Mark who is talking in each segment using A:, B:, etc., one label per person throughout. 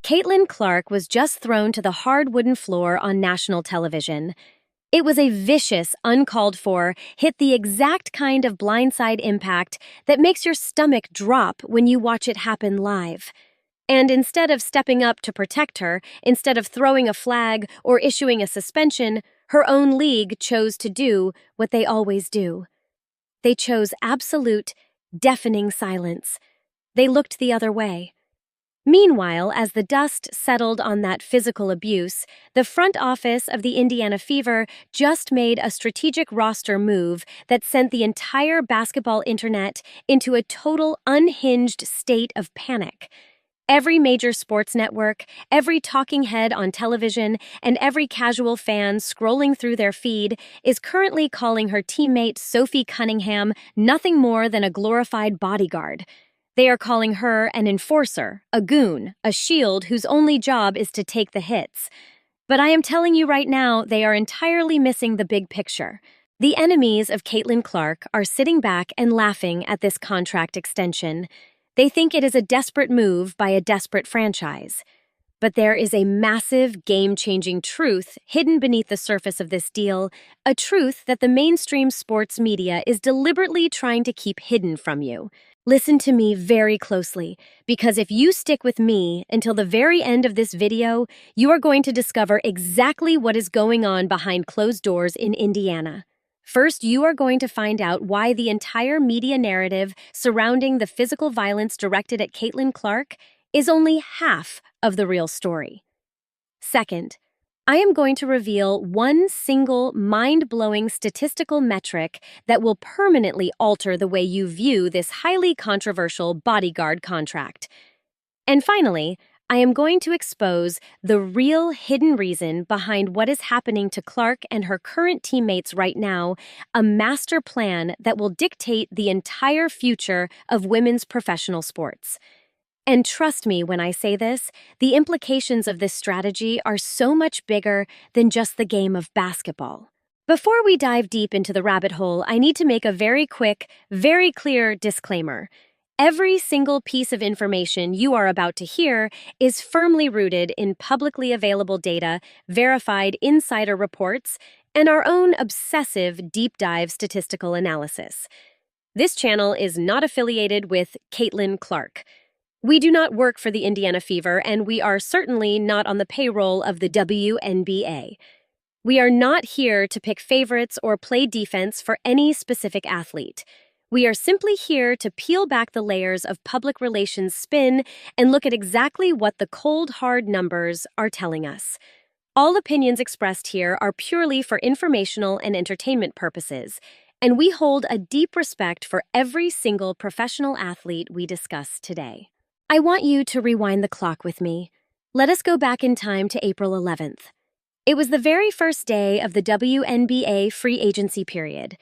A: Caitlin Clark was just thrown to the hard wooden floor on national television. It was a vicious, uncalled for, hit the exact kind of blindside impact that makes your stomach drop when you watch it happen live. And instead of stepping up to protect her, instead of throwing a flag or issuing a suspension, her own league chose to do what they always do. They chose absolute, deafening silence. They looked the other way. Meanwhile, as the dust settled on that physical abuse, the front office of the Indiana Fever just made a strategic roster move that sent the entire basketball internet into a total unhinged state of panic. Every major sports network, every talking head on television, and every casual fan scrolling through their feed is currently calling her teammate Sophie Cunningham nothing more than a glorified bodyguard. They are calling her an enforcer, a goon, a shield whose only job is to take the hits. But I am telling you right now, they are entirely missing the big picture. The enemies of Caitlin Clark are sitting back and laughing at this contract extension. They think it is a desperate move by a desperate franchise. But there is a massive, game-changing truth hidden beneath the surface of this deal, a truth that the mainstream sports media is deliberately trying to keep hidden from you. Listen to me very closely, because if you stick with me until the very end of this video, you are going to discover exactly what is going on behind closed doors in Indiana. First, you are going to find out why the entire media narrative surrounding the physical violence directed at Caitlin Clark is only half of the real story. Second, I am going to reveal one single mind-blowing statistical metric that will permanently alter the way you view this highly controversial bodyguard contract. And finally, I am going to expose the real hidden reason behind what is happening to Clark and her current teammates right now, a master plan that will dictate the entire future of women's professional sports. And trust me when I say this, the implications of this strategy are so much bigger than just the game of basketball. Before we dive deep into the rabbit hole, I need to make a very quick, very clear disclaimer. Every single piece of information you are about to hear is firmly rooted in publicly available data, verified insider reports, and our own obsessive deep dive statistical analysis. This channel is not affiliated with Caitlin Clark. We do not work for the Indiana Fever, and we are certainly not on the payroll of the WNBA. We are not here to pick favorites or play defense for any specific athlete. We are simply here to peel back the layers of public relations spin and look at exactly what the cold, hard numbers are telling us. All opinions expressed here are purely for informational and entertainment purposes, and we hold a deep respect for every single professional athlete we discuss today. I want you to rewind the clock with me. Let us go back in time to April 11th. It was the very first day of the WNBA free agency period.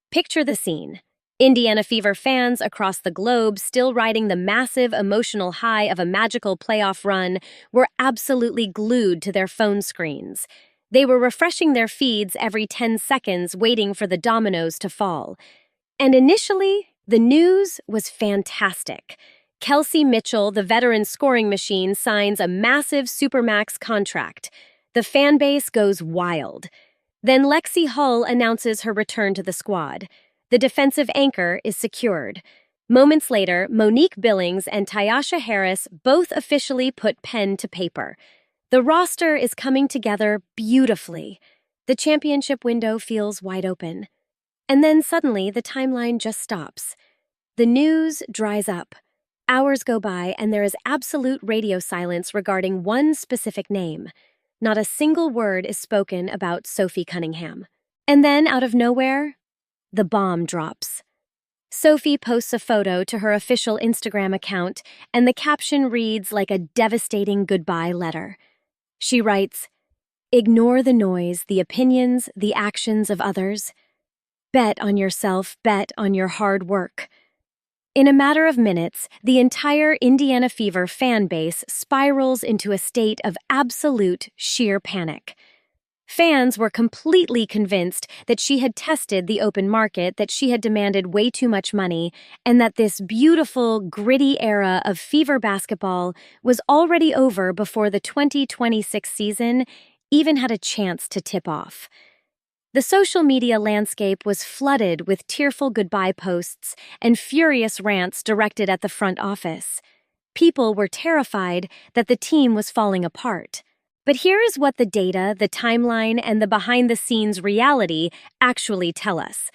A: Picture the scene. Indiana Fever fans across the globe, still riding the massive emotional high of a magical playoff run, were absolutely glued to their phone screens. They were refreshing their feeds every 10 seconds, waiting for the dominoes to fall. And initially, the news was fantastic. Kelsey Mitchell, the veteran scoring machine, signs a massive Supermax contract. The fan base goes wild. Then Lexie Hull announces her return to the squad. The defensive anchor is secured. Moments later, Monique Billings and Tyasha Harris both officially put pen to paper. The roster is coming together beautifully. The championship window feels wide open. And then suddenly, the timeline just stops. The news dries up. Hours go by, and there is absolute radio silence regarding one specific name. Not a single word is spoken about Sophie Cunningham. And then, out of nowhere, the bomb drops. Sophie posts a photo to her official Instagram account, and the caption reads like a devastating goodbye letter. She writes, "Ignore the noise, the opinions, the actions of others. Bet on yourself, bet on your hard work." In a matter of minutes, the entire Indiana Fever fan base spirals into a state of absolute sheer panic. Fans were completely convinced that she had tested the open market, that she had demanded way too much money, and that this beautiful, gritty era of fever basketball was already over before the 2026 season even had a chance to tip off. The social media landscape was flooded with tearful goodbye posts and furious rants directed at the front office. People were terrified that the team was falling apart. But here is what the data, the timeline, and the behind-the-scenes reality actually tell us.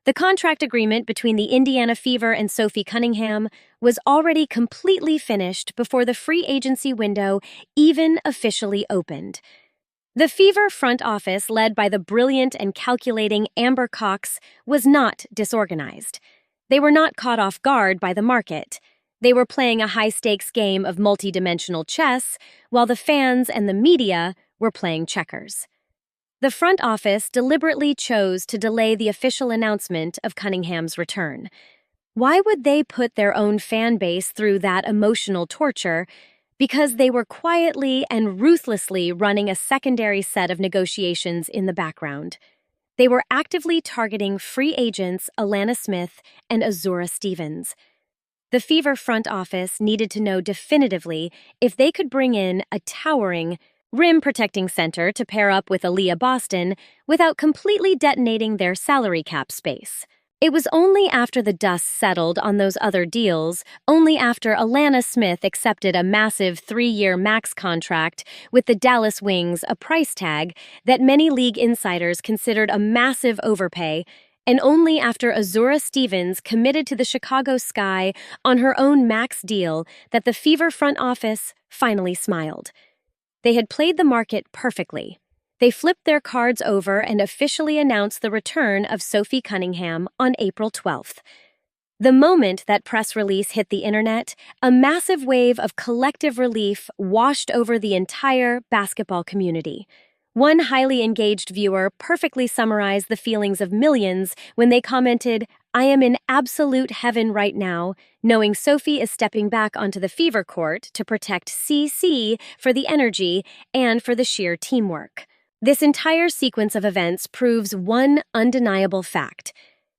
A: The contract agreement between the Indiana Fever and Sophie Cunningham was already completely finished before the free agency window even officially opened. The Fever front office, led by the brilliant and calculating Amber Cox, was not disorganized. They were not caught off guard by the market. They were playing a high-stakes game of multi-dimensional chess, while the fans and the media were playing checkers. The front office deliberately chose to delay the official announcement of Cunningham's return. Why would they put their own fan base through that emotional torture? Because they were quietly and ruthlessly running a secondary set of negotiations in the background. They were actively targeting free agents Alana Smith and Azura Stevens. The Fever front office needed to know definitively if they could bring in a towering, rim-protecting center to pair up with Aaliyah Boston without completely detonating their salary cap space. It was only after the dust settled on those other deals, only after Alana Smith accepted a massive 3-year max contract with the Dallas Wings, a price tag that many league insiders considered a massive overpay, and only after Azura Stevens committed to the Chicago Sky on her own max deal that the Fever front office finally smiled. They had played the market perfectly. They flipped their cards over and officially announced the return of Sophie Cunningham on April 12th. The moment that press release hit the internet, a massive wave of collective relief washed over the entire basketball community. One highly engaged viewer perfectly summarized the feelings of millions when they commented, "I am in absolute heaven right now, knowing Sophie is stepping back onto the Fever court to protect CC for the energy and for the sheer teamwork." This entire sequence of events proves one undeniable fact.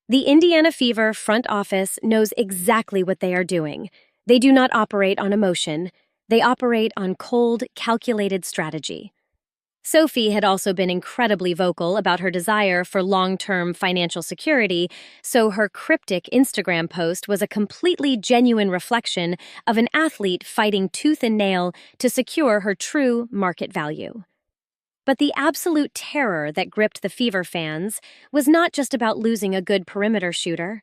A: The Indiana Fever front office knows exactly what they are doing. They do not operate on emotion. They operate on cold, calculated strategy. Sophie had also been incredibly vocal about her desire for long-term financial security, so her cryptic Instagram post was a completely genuine reflection of an athlete fighting tooth and nail to secure her true market value. But the absolute terror that gripped the Fever fans was not just about losing a good perimeter shooter.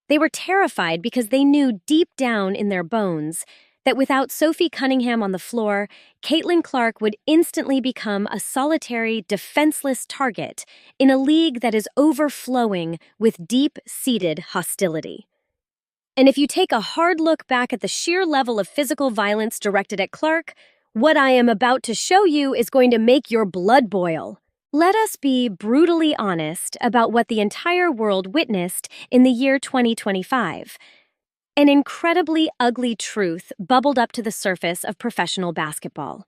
A: They were terrified because they knew deep down in their bones that without Sophie Cunningham on the floor, Caitlin Clark would instantly become a solitary, defenseless target in a league that is overflowing with deep-seated hostility. And if you take a hard look back at the sheer level of physical violence directed at Clark, what I am about to show you is going to make your blood boil. Let us be brutally honest about what the entire world witnessed in the year 2025. An incredibly ugly truth bubbled up to the surface of professional basketball.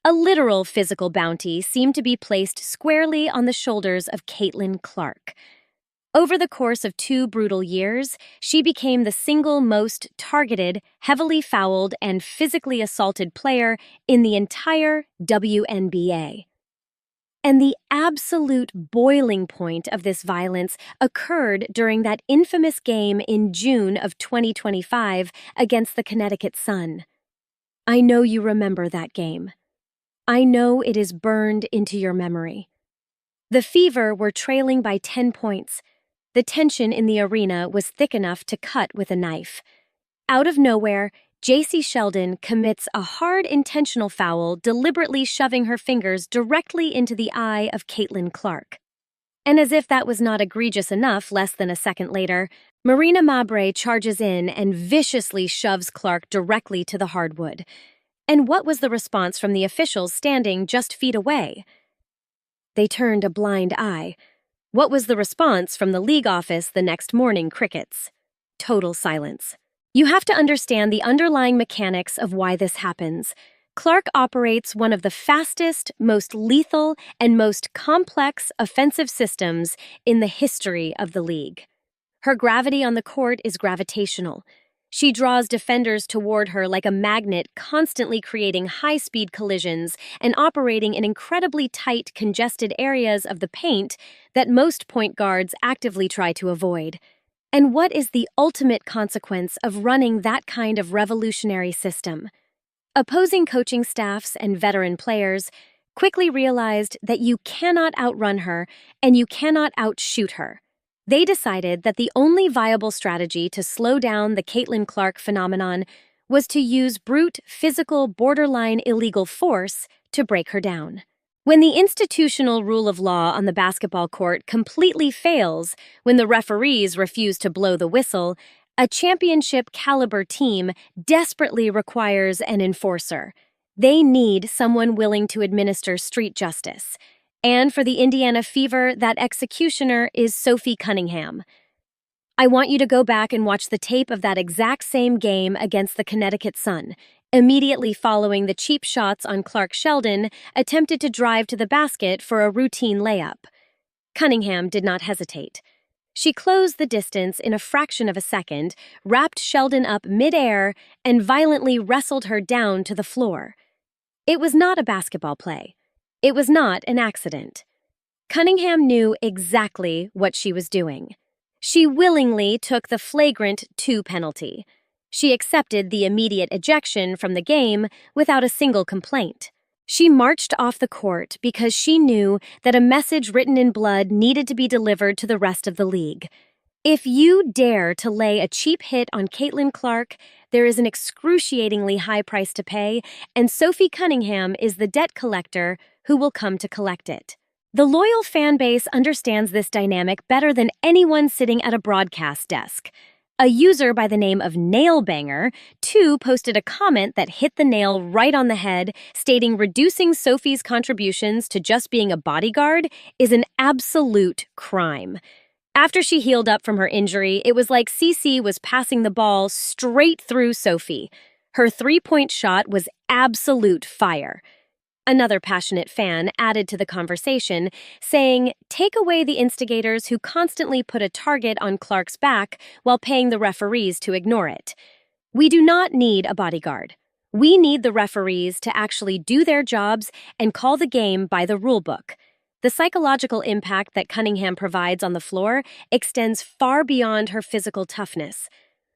A: A literal physical bounty seemed to be placed squarely on the shoulders of Caitlin Clark. Over the course of 2 brutal years, she became the single most targeted, heavily fouled, and physically assaulted player in the entire WNBA. And the absolute boiling point of this violence occurred during that infamous game in June of 2025 against the Connecticut Sun. I know you remember that game. I know it is burned into your memory. The Fever were trailing by 10 points. The tension in the arena was thick enough to cut with a knife. Out of nowhere, J.C. Sheldon commits a hard intentional foul, deliberately shoving her fingers directly into the eye of Caitlin Clark. And as if that was not egregious enough, less than a second later, Marina Mabre charges in and viciously shoves Clark directly to the hardwood. And what was the response from the officials standing just feet away? They turned a blind eye. What was the response from the league office the next morning? Crickets. Total silence. You have to understand the underlying mechanics of why this happens. Clark operates one of the fastest, most lethal, and most complex offensive systems in the history of the league. Her gravity on the court is gravitational. She draws defenders toward her like a magnet, constantly creating high-speed collisions and operating in incredibly tight, congested areas of the paint that most point guards actively try to avoid. And what is the ultimate consequence of running that kind of revolutionary system? Opposing coaching staffs and veteran players quickly realized that you cannot outrun her and you cannot outshoot her. They decided that the only viable strategy to slow down the Caitlin Clark phenomenon was to use brute, physical, borderline illegal force to break her down. When the institutional rule of law on the basketball court completely fails, when the referees refuse to blow the whistle, a championship-caliber team desperately requires an enforcer. They need someone willing to administer street justice. And for the Indiana Fever, that executioner is Sophie Cunningham. I want you to go back and watch the tape of that exact same game against the Connecticut Sun. Immediately following the cheap shots on Clark Sheldon, attempted to drive to the basket for a routine layup. Cunningham did not hesitate. She closed the distance in a fraction of a second, wrapped Sheldon up mid-air, and violently wrestled her down to the floor. It was not a basketball play. It was not an accident. Cunningham knew exactly what she was doing. She willingly took the flagrant 2 penalty. She accepted the immediate ejection from the game without a single complaint. She marched off the court because she knew that a message written in blood needed to be delivered to the rest of the league. If you dare to lay a cheap hit on Caitlin Clark, there is an excruciatingly high price to pay, and Sophie Cunningham is the debt collector who will come to collect it. The loyal fan base understands this dynamic better than anyone sitting at a broadcast desk. A user by the name of Nailbanger, too, posted a comment that hit the nail right on the head, stating reducing Sophie's contributions to just being a bodyguard is an absolute crime. After she healed up from her injury, it was like CC was passing the ball straight through Sophie. Her three-point shot was absolute fire. Another passionate fan added to the conversation, saying, "Take away the instigators who constantly put a target on Clark's back while paying the referees to ignore it. We do not need a bodyguard. We need the referees to actually do their jobs and call the game by the rulebook." The psychological impact that Cunningham provides on the floor extends far beyond her physical toughness.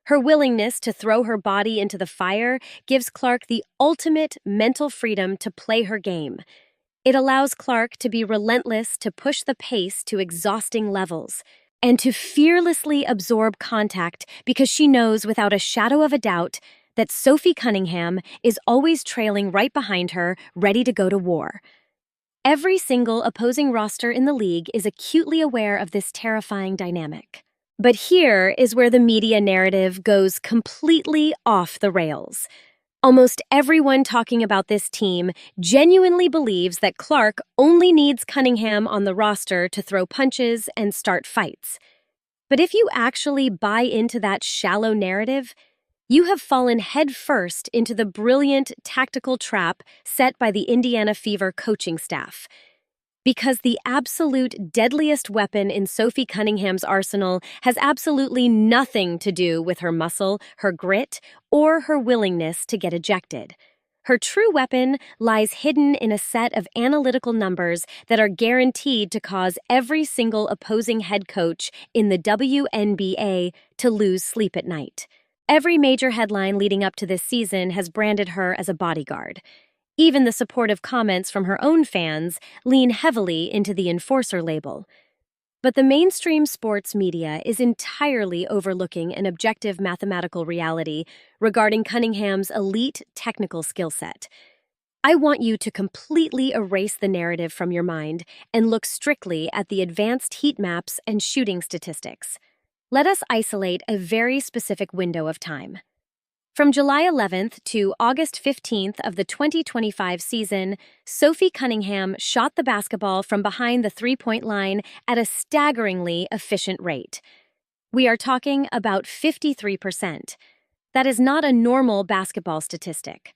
A: Her willingness to throw her body into the fire gives Clark the ultimate mental freedom to play her game. It allows Clark to be relentless, to push the pace to exhausting levels, and to fearlessly absorb contact because she knows without a shadow of a doubt that Sophie Cunningham is always trailing right behind her, ready to go to war. Every single opposing roster in the league is acutely aware of this terrifying dynamic. But here is where the media narrative goes completely off the rails. Almost everyone talking about this team genuinely believes that Clark only needs Cunningham on the roster to throw punches and start fights. But if you actually buy into that shallow narrative, you have fallen headfirst into the brilliant tactical trap set by the Indiana Fever coaching staff. Because the absolute deadliest weapon in Sophie Cunningham's arsenal has absolutely nothing to do with her muscle, her grit, or her willingness to get ejected. Her true weapon lies hidden in a set of analytical numbers that are guaranteed to cause every single opposing head coach in the WNBA to lose sleep at night. Every major headline leading up to this season has branded her as a bodyguard. Even the supportive comments from her own fans lean heavily into the enforcer label. But the mainstream sports media is entirely overlooking an objective mathematical reality regarding Cunningham's elite technical skill set. I want you to completely erase the narrative from your mind and look strictly at the advanced heat maps and shooting statistics. Let us isolate a very specific window of time. From July 11th to August 15th of the 2025 season, Sophie Cunningham shot the basketball from behind the three-point line at a staggeringly efficient rate. We are talking about 53%. That is not a normal basketball statistic.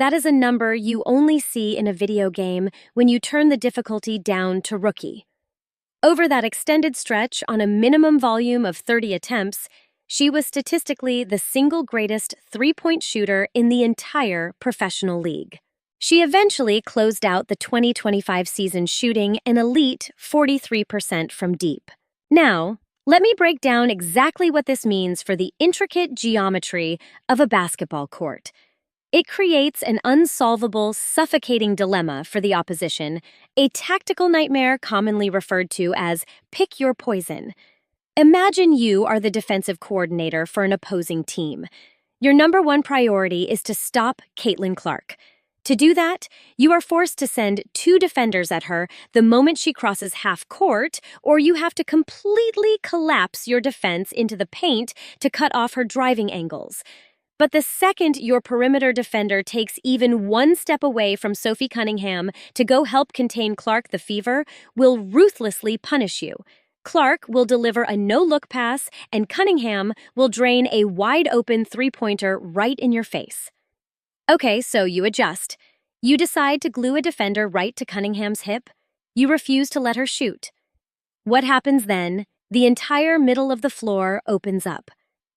A: That is a number you only see in a video game when you turn the difficulty down to rookie. Over that extended stretch on a minimum volume of 30 attempts, she was statistically the single greatest three-point shooter in the entire professional league. She eventually closed out the 2025 season shooting an elite 43% from deep. Now, let me break down exactly what this means for the intricate geometry of a basketball court. It creates an unsolvable, suffocating dilemma for the opposition, a tactical nightmare commonly referred to as pick your poison. Imagine you are the defensive coordinator for an opposing team. Your number one priority is to stop Caitlin Clark. To do that, you are forced to send two defenders at her the moment she crosses half court, or you have to completely collapse your defense into the paint to cut off her driving angles. But the second your perimeter defender takes even one step away from Sophie Cunningham to go help contain Clark the Fever, will ruthlessly punish you. Clark will deliver a no-look pass, and Cunningham will drain a wide-open three-pointer right in your face. Okay, so you adjust. You decide to glue a defender right to Cunningham's hip. You refuse to let her shoot. What happens then? The entire middle of the floor opens up.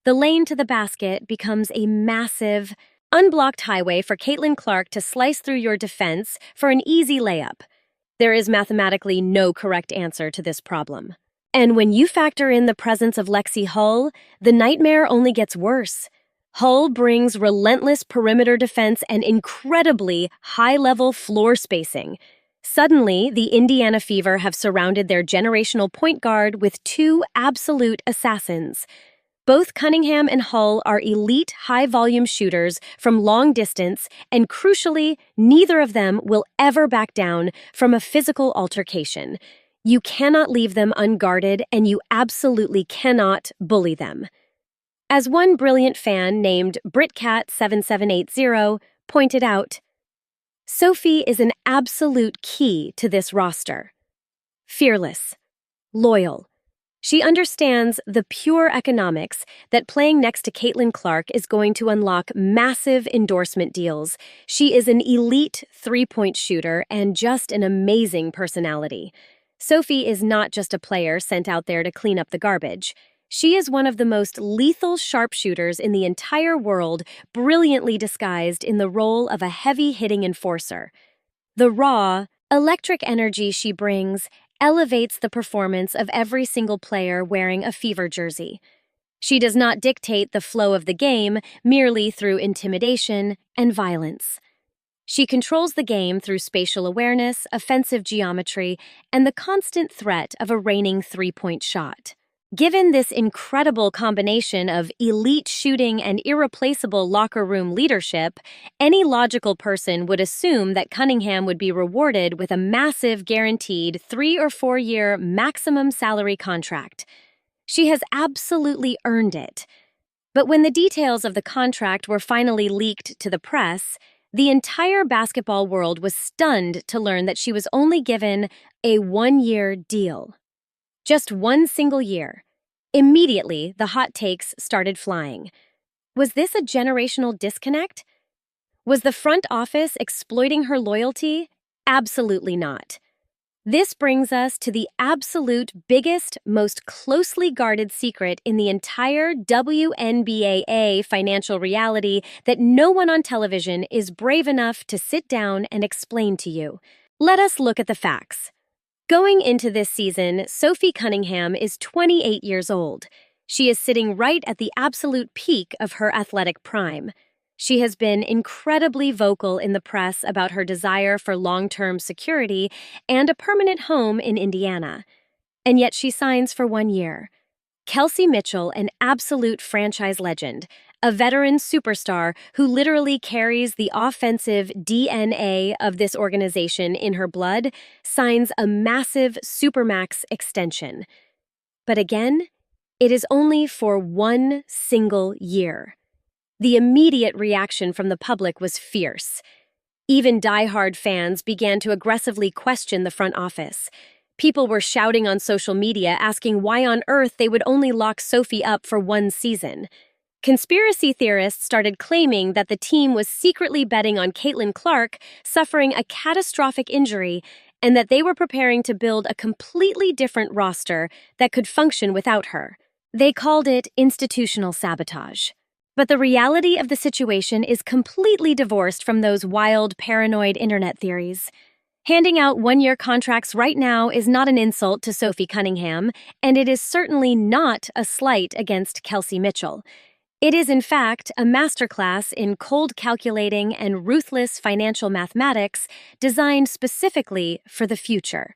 A: The lane to the basket becomes a massive, unblocked highway for Caitlin Clark to slice through your defense for an easy layup. There is mathematically no correct answer to this problem. And when you factor in the presence of Lexie Hull, the nightmare only gets worse. Hull brings relentless perimeter defense and incredibly high-level floor spacing. Suddenly, the Indiana Fever have surrounded their generational point guard with two absolute assassins. Both Cunningham and Hull are elite high-volume shooters from long distance, and crucially, neither of them will ever back down from a physical altercation. You cannot leave them unguarded, and you absolutely cannot bully them. As one brilliant fan named BritCat7780 pointed out, Sophie is an absolute key to this roster. Fearless, loyal. She understands the pure economics that playing next to Caitlin Clark is going to unlock massive endorsement deals. She is an elite three-point shooter and just an amazing personality. Sophie is not just a player sent out there to clean up the garbage. She is one of the most lethal sharpshooters in the entire world, brilliantly disguised in the role of a heavy-hitting enforcer. The raw, electric energy she brings elevates the performance of every single player wearing a Fever jersey. She does not dictate the flow of the game merely through intimidation and violence. She controls the game through spatial awareness, offensive geometry, and the constant threat of a reigning three-point shot. Given this incredible combination of elite shooting and irreplaceable locker room leadership, any logical person would assume that Cunningham would be rewarded with a massive guaranteed 3 or 4 year maximum salary contract. She has absolutely earned it. But when the details of the contract were finally leaked to the press, the entire basketball world was stunned to learn that she was only given a 1-year deal. Just one single year. Immediately, the hot takes started flying. Was this a generational disconnect? Was the front office exploiting her loyalty? Absolutely not. This brings us to the absolute biggest, most closely guarded secret in the entire WNBA financial reality that no one on television is brave enough to sit down and explain to you. Let us look at the facts. Going into this season, Sophie Cunningham is 28 years old. She is sitting right at the absolute peak of her athletic prime. She has been incredibly vocal in the press about her desire for long-term security and a permanent home in Indiana. And yet she signs for 1 year. Kelsey Mitchell, an absolute franchise legend, a veteran superstar who literally carries the offensive DNA of this organization in her blood, signs a massive Supermax extension. But again, it is only for 1 single year. The immediate reaction from the public was fierce. Even die-hard fans began to aggressively question the front office. People were shouting on social media asking why on earth they would only lock Sophie up for 1 season. Conspiracy theorists started claiming that the team was secretly betting on Caitlin Clark suffering a catastrophic injury and that they were preparing to build a completely different roster that could function without her. They called it institutional sabotage. But the reality of the situation is completely divorced from those wild, paranoid internet theories. Handing out one-year contracts right now is not an insult to Sophie Cunningham, and it is certainly not a slight against Kelsey Mitchell. It is, in fact, a masterclass in cold calculating and ruthless financial mathematics designed specifically for the future.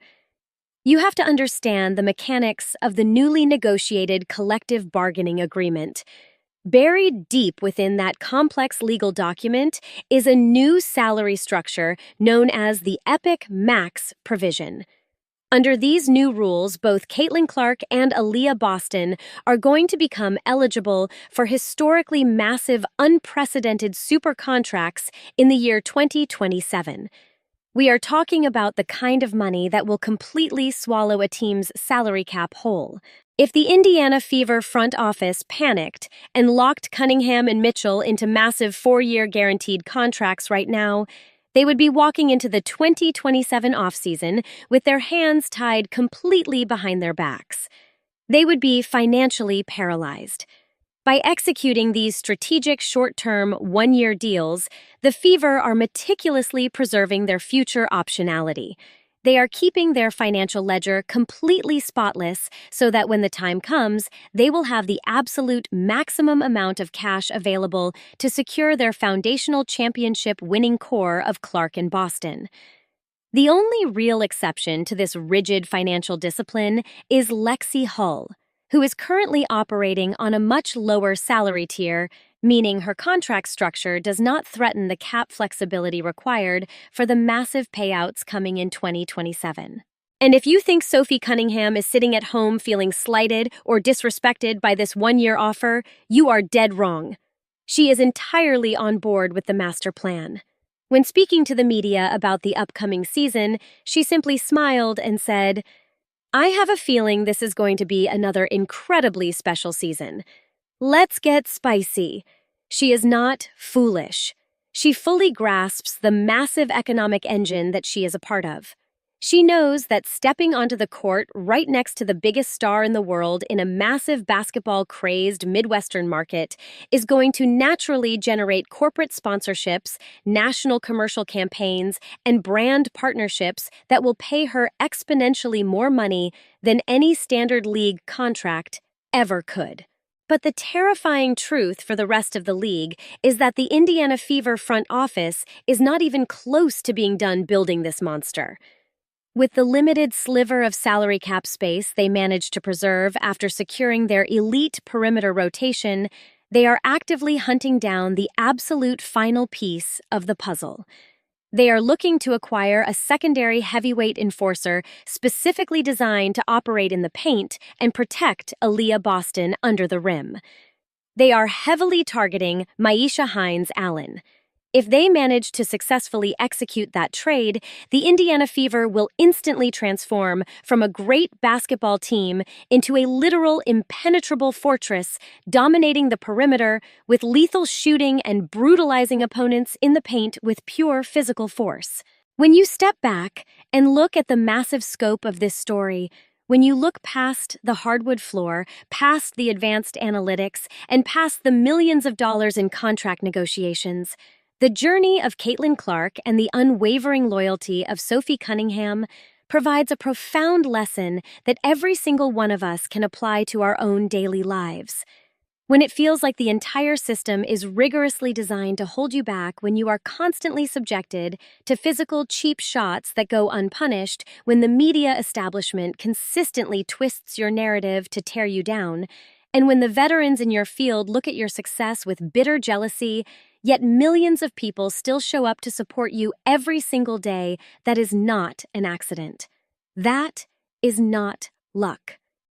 A: You have to understand the mechanics of the newly negotiated collective bargaining agreement. Buried deep within that complex legal document is a new salary structure known as the Epic Max provision. Under these new rules, both Caitlin Clark and Aaliyah Boston are going to become eligible for historically massive, unprecedented super contracts in the year 2027. We are talking about the kind of money that will completely swallow a team's salary cap whole. If the Indiana Fever front office panicked and locked Cunningham and Mitchell into massive 4-year guaranteed contracts right now, they would be walking into the 2027 offseason with their hands tied completely behind their backs. They would be financially paralyzed. By executing these strategic short-term, one-year deals, the Fever are meticulously preserving their future optionality. They are keeping their financial ledger completely spotless so that when the time comes, they will have the absolute maximum amount of cash available to secure their foundational championship-winning core of Clark and Boston. The only real exception to this rigid financial discipline is Lexie Hull, who is currently operating on a much lower salary tier, meaning her contract structure does not threaten the cap flexibility required for the massive payouts coming in 2027. And if you think Sophie Cunningham is sitting at home feeling slighted or disrespected by this one-year offer, you are dead wrong. She is entirely on board with the master plan. When speaking to the media about the upcoming season, she simply smiled and said, "I have a feeling this is going to be another incredibly special season. Let's get spicy." She is not foolish. She fully grasps the massive economic engine that she is a part of. She knows that stepping onto the court right next to the biggest star in the world in a massive basketball-crazed Midwestern market is going to naturally generate corporate sponsorships, national commercial campaigns, and brand partnerships that will pay her exponentially more money than any standard league contract ever could. But the terrifying truth for the rest of the league is that the Indiana Fever front office is not even close to being done building this monster. With the limited sliver of salary cap space they managed to preserve after securing their elite perimeter rotation, they are actively hunting down the absolute final piece of the puzzle. They are looking to acquire a secondary heavyweight enforcer specifically designed to operate in the paint and protect Aaliyah Boston under the rim. They are heavily targeting Myisha Hines-Allen. If they manage to successfully execute that trade, the Indiana Fever will instantly transform from a great basketball team into a literal impenetrable fortress, dominating the perimeter with lethal shooting and brutalizing opponents in the paint with pure physical force. When you step back and look at the massive scope of this story, when you look past the hardwood floor, past the advanced analytics, and past the millions of dollars in contract negotiations, the journey of Caitlin Clark and the unwavering loyalty of Sophie Cunningham provides a profound lesson that every single one of us can apply to our own daily lives. When it feels like the entire system is rigorously designed to hold you back, when you are constantly subjected to physical, cheap shots that go unpunished, when the media establishment consistently twists your narrative to tear you down, and when the veterans in your field look at your success with bitter jealousy, yet millions of people still show up to support you every single day, that is not an accident. That is not luck.